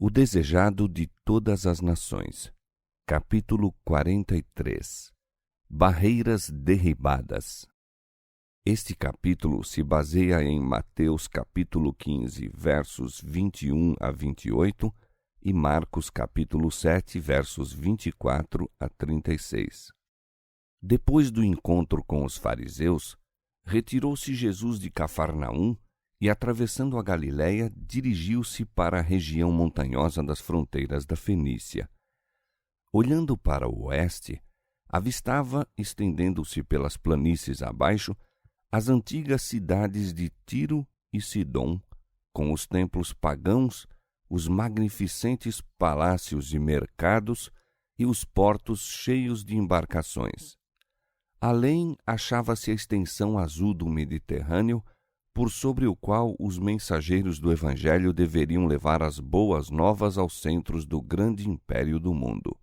O desejado de todas as nações. Capítulo 43. Barreiras derribadas. Este capítulo se baseia em Mateus capítulo 15, versos 21 a 28 e Marcos capítulo 7, versos 24 a 36. Depois do encontro com os fariseus, retirou-se Jesus de Cafarnaum e, atravessando a Galiléia, dirigiu-se para a região montanhosa das fronteiras da Fenícia. Olhando para o oeste, avistava, estendendo-se pelas planícies abaixo, as antigas cidades de Tiro e Sidom, com os templos pagãos, os magnificentes palácios e mercados e os portos cheios de embarcações. Além, achava-se a extensão azul do Mediterrâneo, por sobre o qual os mensageiros do Evangelho deveriam levar as boas novas aos centros do grande império do mundo.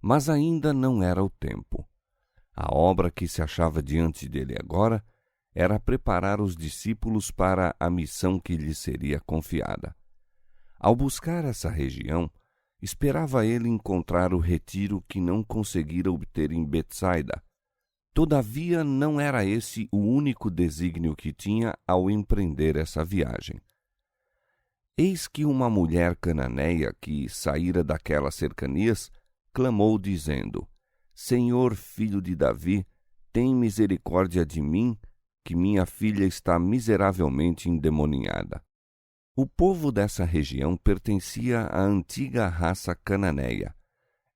Mas ainda não era o tempo. A obra que se achava diante dele agora era preparar os discípulos para a missão que lhes seria confiada. Ao buscar essa região, esperava ele encontrar o retiro que não conseguira obter em Betsaida. Todavia, não era esse o único desígnio que tinha ao empreender essa viagem. Eis que uma mulher cananeia que saíra daquelas cercanias clamou, dizendo: Senhor, filho de Davi, tem misericórdia de mim, que minha filha está miseravelmente endemoniada. O povo dessa região pertencia à antiga raça cananeia.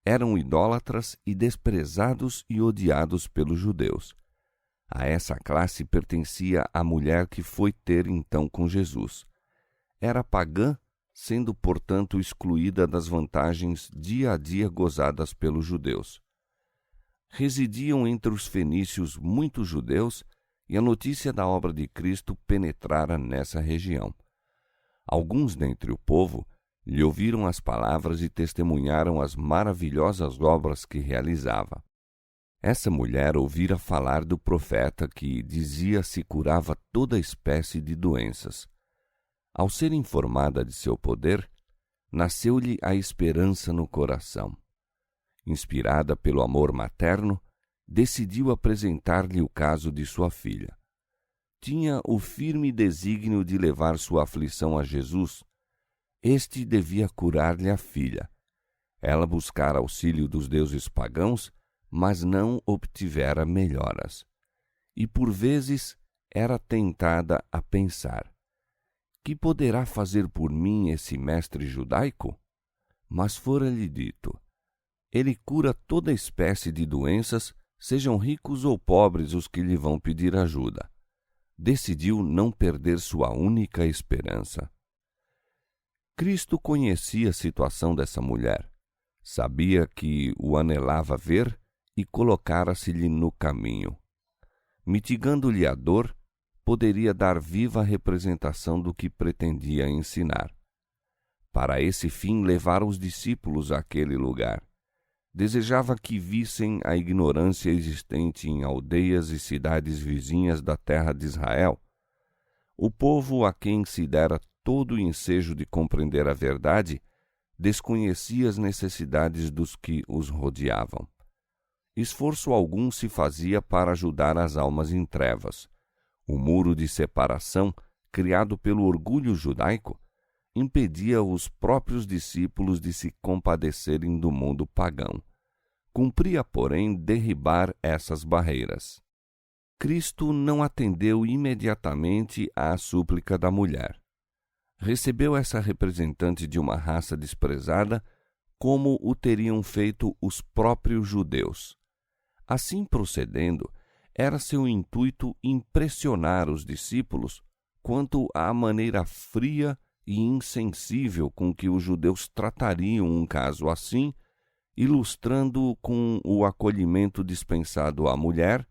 Eram idólatras e desprezados e odiados pelos judeus. A essa classe pertencia a mulher que foi ter então com Jesus. Era pagã, sendo, portanto, excluída das vantagens dia a dia gozadas pelos judeus. Residiam entre os fenícios muitos judeus e a notícia da obra de Cristo penetrara nessa região. Alguns dentre o povo lhe ouviram as palavras e testemunharam as maravilhosas obras que realizava. Essa mulher ouvira falar do profeta que dizia se curava toda espécie de doenças. Ao ser informada de seu poder, nasceu-lhe a esperança no coração. Inspirada pelo amor materno, decidiu apresentar-lhe o caso de sua filha. Tinha o firme desígnio de levar sua aflição a Jesus. Este devia curar-lhe a filha. Ela buscara auxílio dos deuses pagãos, mas não obtivera melhoras. E por vezes era tentada a pensar: que poderá fazer por mim esse mestre judaico? Mas fora-lhe dito: ele cura toda espécie de doenças, sejam ricos ou pobres os que lhe vão pedir ajuda. Decidiu não perder sua única esperança. Cristo conhecia a situação dessa mulher. Sabia que o anelava ver e colocara-se-lhe no caminho. Mitigando-lhe a dor, poderia dar viva representação do que pretendia ensinar. Para esse fim, levara os discípulos àquele lugar. Desejava que vissem a ignorância existente em aldeias e cidades vizinhas da terra de Israel. O povo a quem se dera todo o ensejo de compreender a verdade desconhecia as necessidades dos que os rodeavam. Esforço algum se fazia para ajudar as almas em trevas. O muro de separação, criado pelo orgulho judaico, impedia os próprios discípulos de se compadecerem do mundo pagão. Cumpria, porém, derribar essas barreiras. Cristo não atendeu imediatamente à súplica da mulher. Recebeu essa representante de uma raça desprezada como o teriam feito os próprios judeus. Assim procedendo, era seu intuito impressionar os discípulos quanto à maneira fria e insensível com que os judeus tratariam um caso assim, ilustrando com o acolhimento dispensado à mulher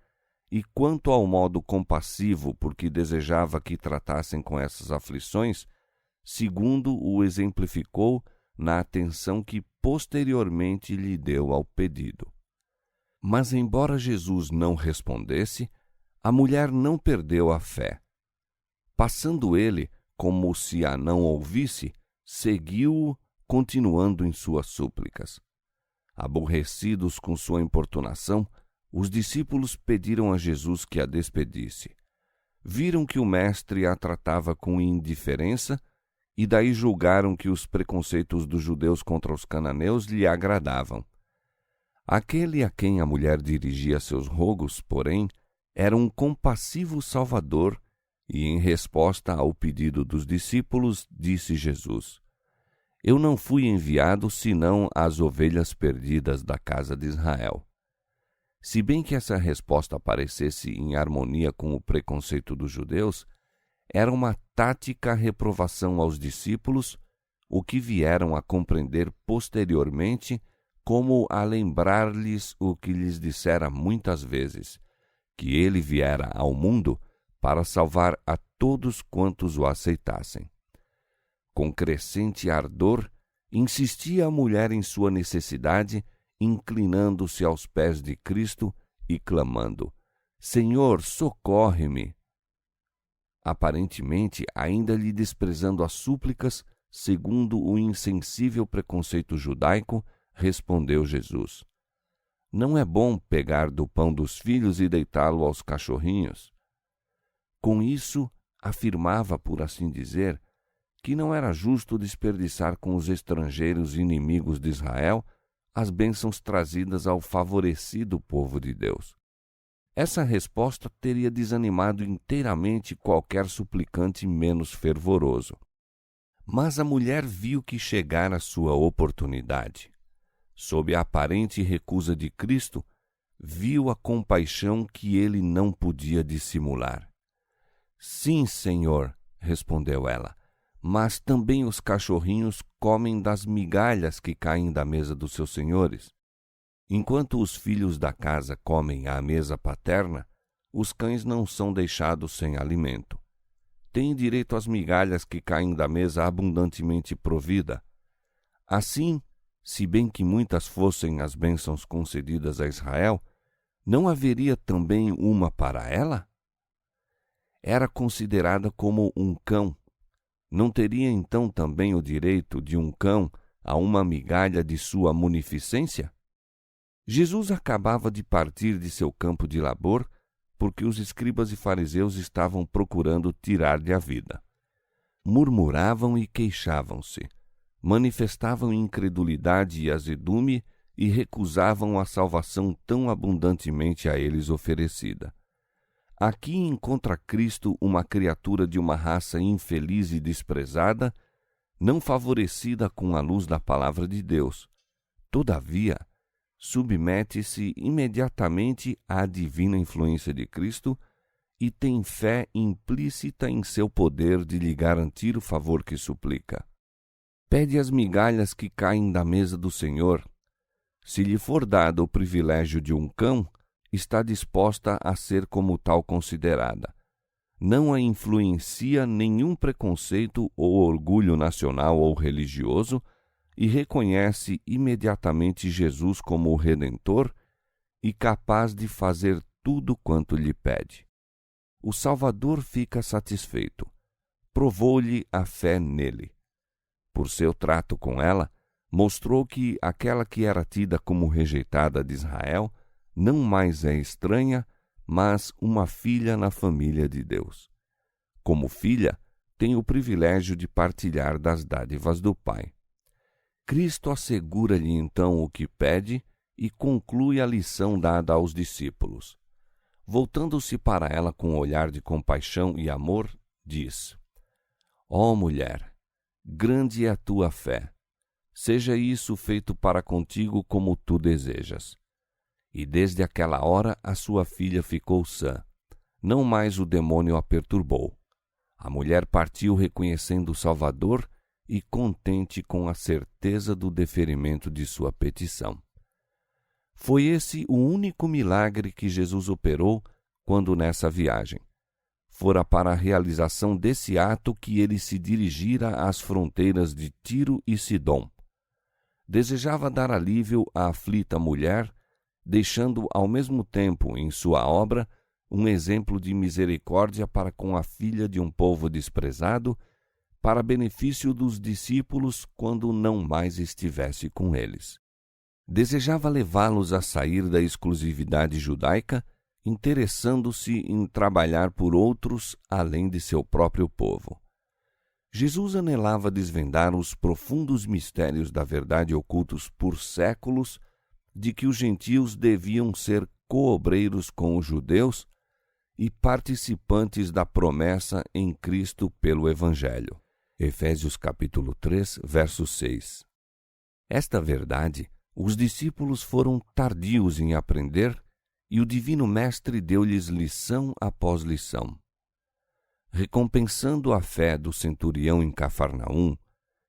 e quanto ao modo compassivo por que desejava que tratassem com essas aflições, segundo o exemplificou na atenção que posteriormente lhe deu ao pedido. Mas, embora Jesus não respondesse, a mulher não perdeu a fé. Passando ele, como se a não ouvisse, seguiu-o continuando em suas súplicas. Aborrecidos com sua importunação, os discípulos pediram a Jesus que a despedisse. Viram que o mestre a tratava com indiferença e daí julgaram que os preconceitos dos judeus contra os cananeus lhe agradavam. Aquele a quem a mulher dirigia seus rogos, porém, era um compassivo Salvador, e em resposta ao pedido dos discípulos, disse Jesus: Eu não fui enviado senão às ovelhas perdidas da casa de Israel. Se bem que essa resposta parecesse em harmonia com o preconceito dos judeus, era uma tática reprovação aos discípulos, o que vieram a compreender posteriormente como a lembrar-lhes o que lhes dissera muitas vezes, que ele viera ao mundo para salvar a todos quantos o aceitassem. Com crescente ardor, insistia a mulher em sua necessidade, inclinando-se aos pés de Cristo e clamando: Senhor, socorre-me! Aparentemente, ainda lhe desprezando as súplicas, segundo o insensível preconceito judaico, respondeu Jesus: Não é bom pegar do pão dos filhos e deitá-lo aos cachorrinhos. Com isso, afirmava, por assim dizer, que não era justo desperdiçar com os estrangeiros inimigos de Israel as bênçãos trazidas ao favorecido povo de Deus. Essa resposta teria desanimado inteiramente qualquer suplicante menos fervoroso. Mas a mulher viu que chegara sua oportunidade. Sob a aparente recusa de Cristo, viu a compaixão que ele não podia dissimular. Sim, Senhor, respondeu ela, mas também os cachorrinhos comem das migalhas que caem da mesa dos seus senhores. Enquanto os filhos da casa comem à mesa paterna, os cães não são deixados sem alimento. Têm direito às migalhas que caem da mesa abundantemente provida. Assim, se bem que muitas fossem as bênçãos concedidas a Israel, não haveria também uma para ela? Era considerada como um cão. Não teria então também o direito de um cão a uma migalha de sua munificência? Jesus acabava de partir de seu campo de labor, porque os escribas e fariseus estavam procurando tirar-lhe a vida. Murmuravam e queixavam-se, manifestavam incredulidade e azedume e recusavam a salvação tão abundantemente a eles oferecida. Aqui encontra Cristo uma criatura de uma raça infeliz e desprezada, não favorecida com a luz da palavra de Deus. Todavia, submete-se imediatamente à divina influência de Cristo e tem fé implícita em seu poder de lhe garantir o favor que suplica. Pede as migalhas que caem da mesa do Senhor. Se lhe for dado o privilégio de um cão, está disposta a ser como tal considerada. Não a influencia nenhum preconceito ou orgulho nacional ou religioso e reconhece imediatamente Jesus como o Redentor e capaz de fazer tudo quanto lhe pede. O Salvador fica satisfeito. Provou-lhe a fé nele. Por seu trato com ela, mostrou que aquela que era tida como rejeitada de Israel não mais é estranha, mas uma filha na família de Deus. Como filha, tem o privilégio de partilhar das dádivas do Pai. Cristo assegura-lhe então o que pede e conclui a lição dada aos discípulos. Voltando-se para ela com um olhar de compaixão e amor, diz: Ó mulher, grande é a tua fé. Seja isso feito para contigo como tu desejas. E desde aquela hora a sua filha ficou sã. Não mais o demônio a perturbou. A mulher partiu reconhecendo o Salvador e contente com a certeza do deferimento de sua petição. Foi esse o único milagre que Jesus operou quando nessa viagem. Fora para a realização desse ato que ele se dirigira às fronteiras de Tiro e Sidom. Desejava dar alívio à aflita mulher, deixando ao mesmo tempo em sua obra um exemplo de misericórdia para com a filha de um povo desprezado, para benefício dos discípulos quando não mais estivesse com eles. Desejava levá-los a sair da exclusividade judaica, interessando-se em trabalhar por outros além de seu próprio povo. Jesus anelava desvendar os profundos mistérios da verdade ocultos por séculos, de que os gentios deviam ser coobreiros com os judeus e participantes da promessa em Cristo pelo Evangelho. Efésios capítulo 3, verso 6. Esta verdade, os discípulos foram tardios em aprender e o Divino Mestre deu-lhes lição após lição. Recompensando a fé do centurião em Cafarnaum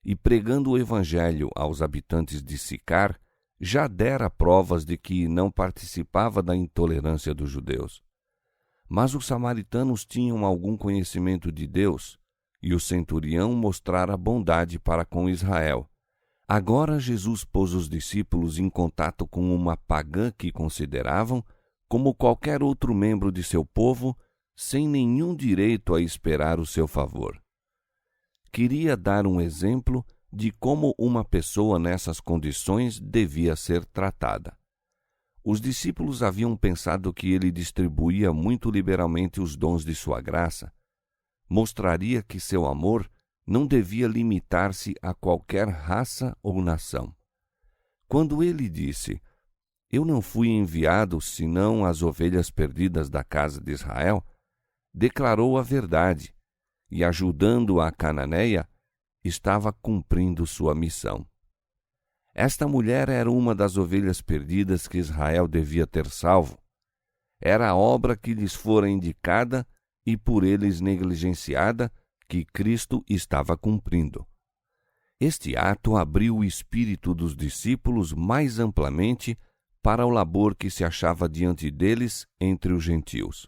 e pregando o Evangelho aos habitantes de Sicar, já dera provas de que não participava da intolerância dos judeus. Mas os samaritanos tinham algum conhecimento de Deus, e o centurião mostrara bondade para com Israel. Agora Jesus pôs os discípulos em contato com uma pagã que consideravam como qualquer outro membro de seu povo, sem nenhum direito a esperar o seu favor. Queria dar um exemplo de como uma pessoa nessas condições devia ser tratada. Os discípulos haviam pensado que ele distribuía muito liberalmente os dons de sua graça. Mostraria que seu amor não devia limitar-se a qualquer raça ou nação. Quando ele disse: "Eu não fui enviado senão às ovelhas perdidas da casa de Israel", declarou a verdade e, ajudando a cananeia, estava cumprindo sua missão. Esta mulher era uma das ovelhas perdidas que Israel devia ter salvo. Era a obra que lhes fora indicada e por eles negligenciada, que Cristo estava cumprindo. Este ato abriu o espírito dos discípulos mais amplamente para o labor que se achava diante deles entre os gentios.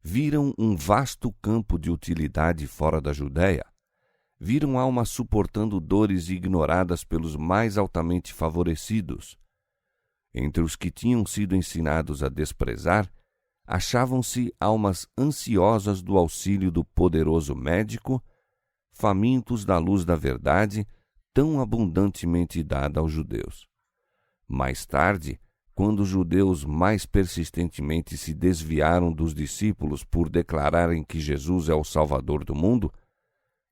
Viram um vasto campo de utilidade fora da Judéia. Viram almas suportando dores ignoradas pelos mais altamente favorecidos. Entre os que tinham sido ensinados a desprezar, achavam-se almas ansiosas do auxílio do poderoso médico, famintos da luz da verdade, tão abundantemente dada aos judeus. Mais tarde, quando os judeus mais persistentemente se desviaram dos discípulos por declararem que Jesus é o Salvador do mundo,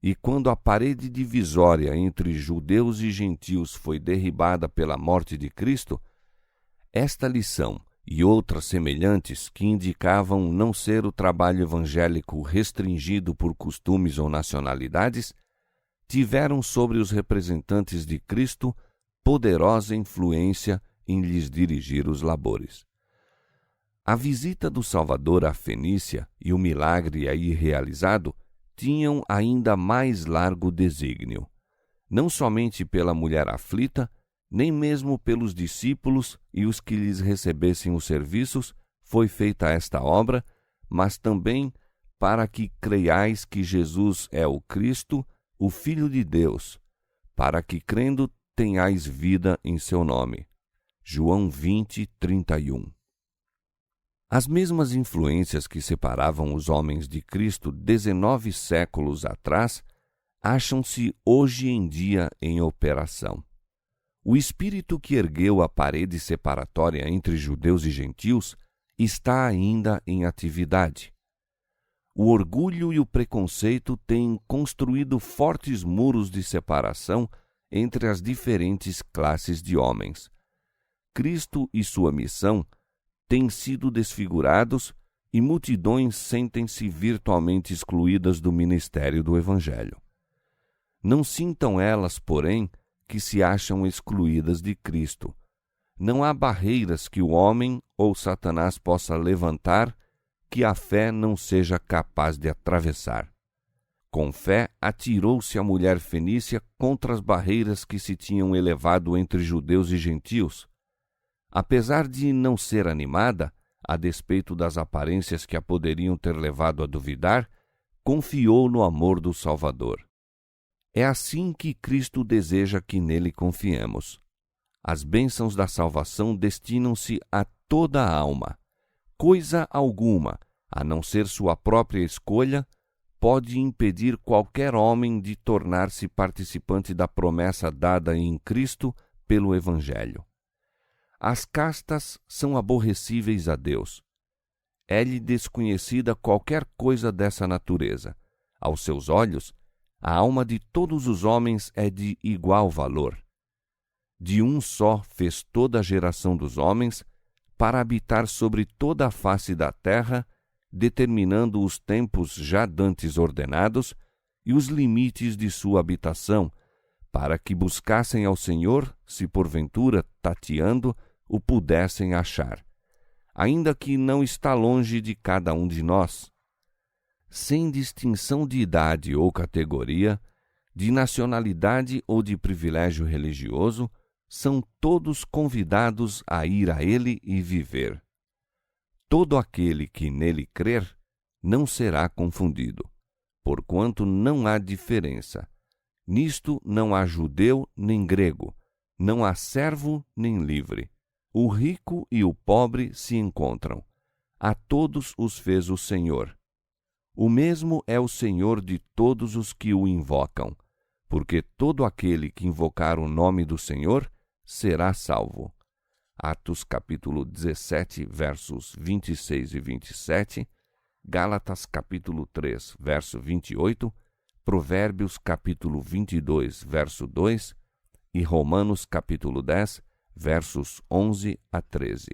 e quando a parede divisória entre judeus e gentios foi derribada pela morte de Cristo, esta lição e outras semelhantes que indicavam não ser o trabalho evangélico restringido por costumes ou nacionalidades, tiveram sobre os representantes de Cristo poderosa influência em lhes dirigir os labores. A visita do Salvador à Fenícia e o milagre aí realizado tinham ainda mais largo desígnio. Não somente pela mulher aflita, nem mesmo pelos discípulos e os que lhes recebessem os serviços foi feita esta obra, mas também para que creiais que Jesus é o Cristo, o Filho de Deus, para que, crendo, tenhais vida em seu nome. João 20, 31. As mesmas influências que separavam os homens de Cristo 19 séculos atrás acham-se hoje em dia em operação. O espírito que ergueu a parede separatória entre judeus e gentios está ainda em atividade. O orgulho e o preconceito têm construído fortes muros de separação entre as diferentes classes de homens. Cristo e sua missão têm sido desfigurados e multidões sentem-se virtualmente excluídas do ministério do Evangelho. Não sintam elas, porém, que se acham excluídas de Cristo. Não há barreiras que o homem ou Satanás possa levantar que a fé não seja capaz de atravessar. Com fé, atirou-se a mulher fenícia contra as barreiras que se tinham elevado entre judeus e gentios. Apesar de não ser animada, a despeito das aparências que a poderiam ter levado a duvidar, confiou no amor do Salvador. É assim que Cristo deseja que nele confiemos. As bênçãos da salvação destinam-se a toda a alma. Coisa alguma, a não ser sua própria escolha, pode impedir qualquer homem de tornar-se participante da promessa dada em Cristo pelo Evangelho. As castas são aborrecíveis a Deus. É-lhe desconhecida qualquer coisa dessa natureza. Aos seus olhos, a alma de todos os homens é de igual valor. De um só fez toda a geração dos homens, para habitar sobre toda a face da terra, determinando os tempos já dantes ordenados e os limites de sua habitação, para que buscassem ao Senhor, se porventura, tateando, o pudessem achar, ainda que não está longe de cada um de nós. Sem distinção de idade ou categoria, de nacionalidade ou de privilégio religioso, são todos convidados a ir a ele e viver. Todo aquele que nele crer não será confundido, porquanto não há diferença. Nisto não há judeu nem grego, não há servo nem livre. O rico e o pobre se encontram. A todos os fez o Senhor. O mesmo é o Senhor de todos os que o invocam, porque todo aquele que invocar o nome do Senhor será salvo. Atos capítulo 17, versos 26 e 27, Gálatas capítulo 3, verso 28, Provérbios capítulo 22, verso 2 e Romanos capítulo 10, versos 11 a 13.